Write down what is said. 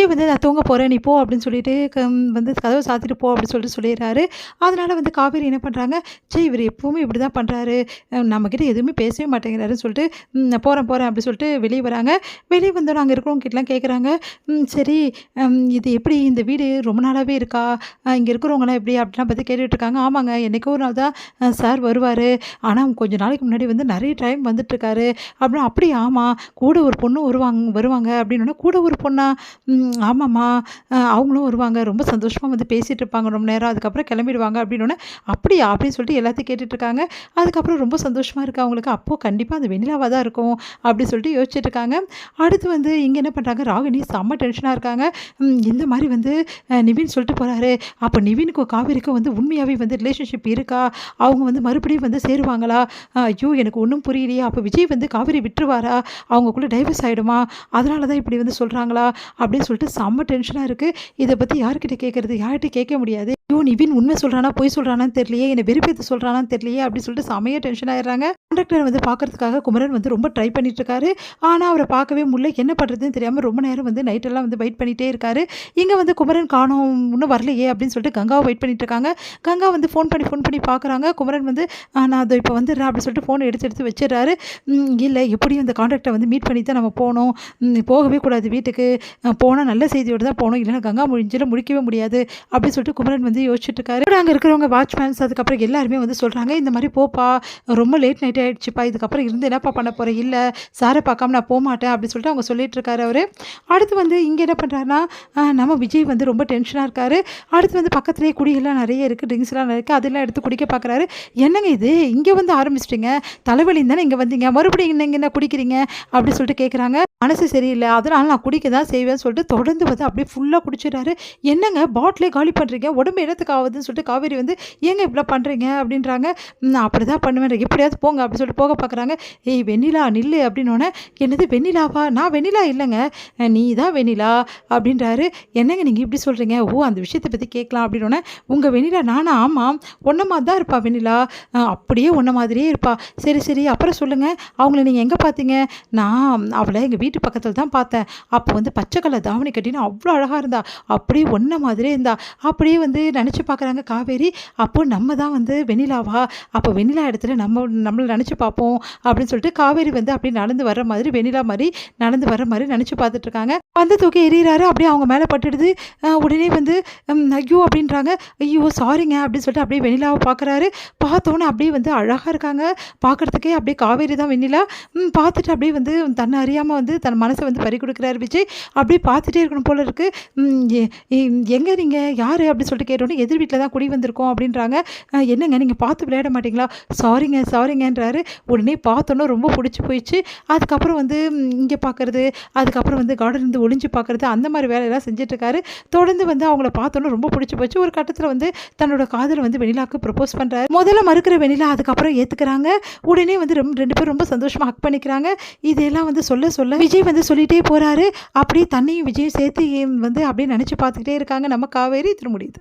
விஜய் வந்து நான் தூங்க போகிறேன் நீ போ அப்படின்னு சொல்லிட்டு வந்து கதவை சாத்திட்டு போ அப்படின்னு சொல்லிட்டு சொல்லிடுறாரு. அதனால் வந்து காவேரி என்ன பண்ணுறாங்க, சரி இவர் எப்பவுமே இப்படி தான் பண்ணுறாரு, நம்மக்கிட்ட எதுவுமே பேசவே மாட்டேங்கிறாருன்னு சொல்லிட்டு போகிறேன் அப்படி சொல்லிட்டு வெளியே வராங்க. வெளியே வந்தோன்னே அங்கே இருக்கிறவங்க கிட்டலாம் கேட்குறாங்க, சரி இது எப்படி இந்த வீடு ரொம்ப நாளாகவே இருக்கா, இங்கே இருக்கிறவங்களாம் எப்படி அப்படிலாம் பற்றி கேட்டுட்ருக்காங்க. ஆமாங்க என்றைக்கோ ஒரு நாள் தான் சார் வருவார், ஆனால் கொஞ்ச நாளைக்கு முன்னாடி வந்து நிறைய டைம் வந்துட்டுருக்காரு அப்படின்னா. அப்படி ஆமாம், கூட ஒரு பொண்ணு வருவாங்க அப்படின்னோடனே, கூட ஒரு பொண்ணா, ஆமாம்மா அவங்களும் வருவாங்க, ரொம்ப சந்தோஷமாக வந்து பேசிகிட்டு இருப்பாங்க ரொம்ப நேரம், அதுக்கப்புறம் கிளம்பிடுவாங்க அப்படின்னோடனே, அப்படியா அப்படின்னு சொல்லிட்டு எல்லாத்தையும் கேட்டுட்ருக்காங்க. அதுக்கப்புறம் ரொம்ப சந்தோஷமாக இருக்குது அவங்களுக்கு. அப்போது கண்டிப்பாக அந்த வெண்ணிலாவாக தான் இருக்கும் அப்படி சொல்லிட்டு யோசிச்சுட்டு இருக்காங்க. அடுத்து வந்து இங்கே என்ன பண்ணுறாங்க, ராகினி செம்ம டென்ஷனாக இருக்காங்க. இந்த மாதிரி வந்து நிவின் சொல்லிட்டு போகிறாரு, அப்போ நிவினுக்கும் காவேரிக்கும் வந்து உண்மையாகவே வந்து ரிலேஷன்ஷிப் இருக்கா, அவங்க வந்து மறுபடியும் வந்து சேருவாங்களா, ஐயோ எனக்கு ஒன்றும் புரியலையே, அப்போ விஜய் வந்து காவேரி விட்டுருவாரா, அவங்களுக்குள்ளே டைவர்ஸ் ஆகிடுமா, அதனால தான் இப்படி வந்து சொல்கிறாங்களா அப்படின்னு சொல்லிட்டு செம்ம டென்ஷனாக இருக்குது. இதை பற்றி யார்கிட்ட கேட்குறது, யார்கிட்ட கேட்க முடியாது. ஐயோ நிவின் உண்மை சொல்கிறானா பொய் சொல்கிறானான்னு தெரியலையே, என்னை வெறுப்பேற்று சொல்கிறானான்னு தெரியலையே அப்படின்னு சொல்லிட்டு செமையாக டென்ஷன் ஆகிடுறாங்க. கண்டக்டர் வந்து பார்க்கறதுக்காக குமரன் வந்து ரொம்ப ட்ரை பண்ணிட்டு இருக்காரு. ஆனால் அவரை பார்க்கவே முடியல, என்ன பண்ணுறதுன்னு தெரியாமல் ரொம்ப நேரம் வந்து நைட்டெல்லாம் வந்து வெயிட் பண்ணிகிட்டே இருக்காரு. இங்கே வந்து குமரன் காணோம், இன்னும் வரலையே அப்படின்னு சொல்லிட்டு கங்காவை வெயிட் பண்ணிட்டு இருக்காங்க. கங்கா வந்து ஃபோன் பண்ணி பார்க்குறாங்க. குமரன் வந்து நான் அதை இப்போ வந்துடுறேன் அப்படின்னு சொல்லிட்டு ஃபோனை எடுத்து வச்சிடறாரு. இல்லை எப்படியும் அந்த கான்ட்ராக்டை வந்து மீட் பண்ணி தான் நம்ம போகணும், போகவே கூடாது வீட்டுக்கு, போனால் நல்ல செய்தியோடு தான் போகணும், இல்லைன்னா கங்கா முடிக்கவே முடியாது அப்படின்னு சொல்லிட்டு குமரன் வந்து யோசிச்சுட்டு இருக்காரு. அங்கே இருக்கிறவங்க வாட்ச்மேன்ஸ் அதுக்கப்புறம் எல்லாருமே வந்து சொல்கிறாங்க, இந்த மாதிரி போப்பா, ரொம்ப லேட் நைட் ஆகிடுச்சுப்பா, இதுக்கப்புறம் இருந்து என்னப்பா பண்ண போகிறேன், இல்லை சாரை பார்க்காம நான் போக மாட்டேன் அப்படின்னு சொல்லிட்டு அவங்க சொல்லிட்டு இருக்காரு அவர். அடுத்து வந்து இங்கே என்ன பண்ணுறாருன்னா, நம்ம விஜய் வந்து ரொம்ப டென்ஷனாக இருக்காரு. அடுத்து வந்து பக்கத்துலேயே குடியெல்லாம் நிறைய இருக்குது, ட்ரிங்க்ஸ்லாம் இருக்குது, அதெல்லாம் எடுத்து குடிக்க பார்க்குறாரு. என்னங்க இது இங்கே வந்து ஆரம்பிச்சிட்டிங்க, தலைவலின்னு தானே இங்கே வந்தீங்க, மறுபடியும் இங்கே என்ன குடிக்கிறீங்க அப்படி சொல்லிட்டு கேட்குறாங்க. மனசு சரியில்லை, அதனால் நான் குடிக்க தான் செய்வேன்னு சொல்லிட்டு தொடர்ந்து வந்து அப்படியே ஃபுல்லாக குடிச்சிடுறாரு. என்னங்க பாட்டிலே காலி பண்ணுறீங்க, உடம்பு என்னத்துக்கு ஆகுதுன்னு சொல்லிட்டு காவேரி வந்து ஏங்க இப்படிலாம் பண்ணுறீங்க அப்படின்றாங்க. நான் அப்படி தான் பண்ணுவேன், எப்படியாவது போங்க அப்படின்னு சொல்லிட்டு போக பார்க்குறாங்க. ஏய் வெண்ணிலா நில்லு அப்படின்னோடனே, என்னது வெண்ணிலாவா, நான் வெண்ணிலா இல்லைங்க, நீ தான் வெண்ணிலா அப்படின்றாரு. என்னங்க நீங்கள் இப்படி சொல்கிறீங்க, ஓ அந்த விஷயத்தை பற்றி கேட்கலாம் அப்படின்னோடனே, உங்கள் வெண்ணிலா நானா, ஆமாம் ஒன்றை மாதிரி தான் இருப்பா வெண்ணிலா, அப்படியே ஒன்றை மாதிரியே இருப்பா, சரி அப்புறம் சொல்லுங்கள் அவங்கள நீங்கள் எங்கே பார்த்தீங்க, நான் அவளை எங்கள் வீட்டு பக்கத்தில் தான் பார்த்தேன், அப்போ வந்து பச்சை கலர் தாவணி கட்டின்னு அவ்வளோ அழகாக இருந்தா, அப்படியே ஒன்றை மாதிரியே இருந்தா, அப்படியே வந்து நினச்சி பார்க்குறாங்க காவேரி. அப்போ நம்ம தான் வந்து வெண்ணிலாவா, அப்போ வெண்ணிலா இடத்துல நம்மளை நினச்சி பார்ப்போம் அப்படின்னு சொல்லிட்டு காவேரி வந்து அப்படி நடந்து வர்ற மாதிரி வெண்ணிலா மாதிரி நடந்து வர்ற மாதிரி நினச்சி பார்த்துட்ருக்காங்க. வந்து தூக்கி எறிகிறாரு, அப்படியே அவங்க மேலே பட்டுடுது. உடனே வந்து ஐயோ அப்படின்றாங்க. ஐயோ சாரிங்க அப்படின்னு சொல்லிட்டு அப்படியே வெண்ணிலாவை பார்க்குறாரு. பார்த்தோன்னே அப்படியே வந்து அழகாக இருக்காங்க பார்க்குறதுக்கே, அப்படியே காவேரி தான் வெண்ணிலா. பார்த்துட்டு அப்படியே வந்து தன்னை அறியாமல் வந்து தன் மனசை வந்து பறி கொடுக்குறாரு விஜய். அப்படியே பார்த்துட்டே இருக்கணும் போல இருக்குது. எங்கே நீங்கள் யார் அப்படின்னு சொல்லிட்டு கேட்டோன்னே, எதிர் வீட்டில் தான் குடி வந்திருக்கோம் அப்படின்றாங்க. என்னங்க நீங்கள் பார்த்து விளையாட மாட்டிங்களா, சாரிங்கன்றாரு. உடனே பார்த்தோன்னே ரொம்ப பிடிச்சி போயிடுச்சு. அதுக்கப்புறம் வந்து இங்கே பார்க்குறது, அதுக்கப்புறம் வந்து கார்டன் இருந்து ஒளிஞ்சு பார்க்குறது, அந்த மாதிரி வேலையெல்லாம் செஞ்சிட்ருக்காரு. தொடர்ந்து வந்து அவங்கள பார்த்தோன்னே ரொம்ப பிடிச்சி போச்சு. ஒரு கட்டத்தில் வந்து தன்னோட காதலை வந்து வெண்ணிலாவுக்கு ப்ரப்போஸ் பண்ணுறாரு. முதல்ல மறுக்கிற வெண்ணிலா அதுக்கப்புறம் ஏற்றுக்கிறாங்க. உடனே வந்து ரெண்டு பேரும் ரொம்ப சந்தோஷமாக ஹக் பண்ணிக்கிறாங்க. இதெல்லாம் வந்து சொல்ல விஜய் வந்து சொல்லிகிட்டே போகிறாரு. அப்படியே தன்னையும் விஜயும் சேர்த்து வந்து அப்படியே நினச்சி பார்த்துக்கிட்டே இருக்காங்க நம்ம காவேரி. திரும்ப முடியுது.